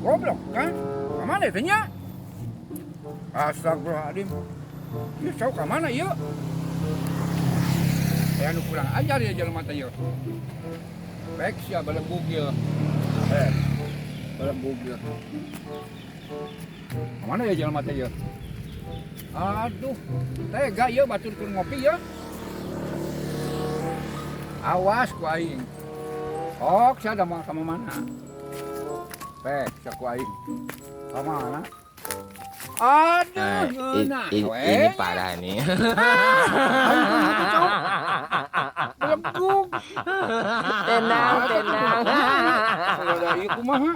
Goblok kan? Kemana itu nya? Astagfirullahaladzim. Ya jauh kemana ya? Saya nu kurang ajar ya jalan mata ya. Baik sih balap bugil. Balap bugil. Kemana ya jalan mata ya? Aduh, tega ya batur tur ngopi ya. Awas ku aing. Oh, saya ada mau sama mana? Saku aing. Kemana? Aduh, ini parah nih. Belum. Tenang. Kalau dari kumaha?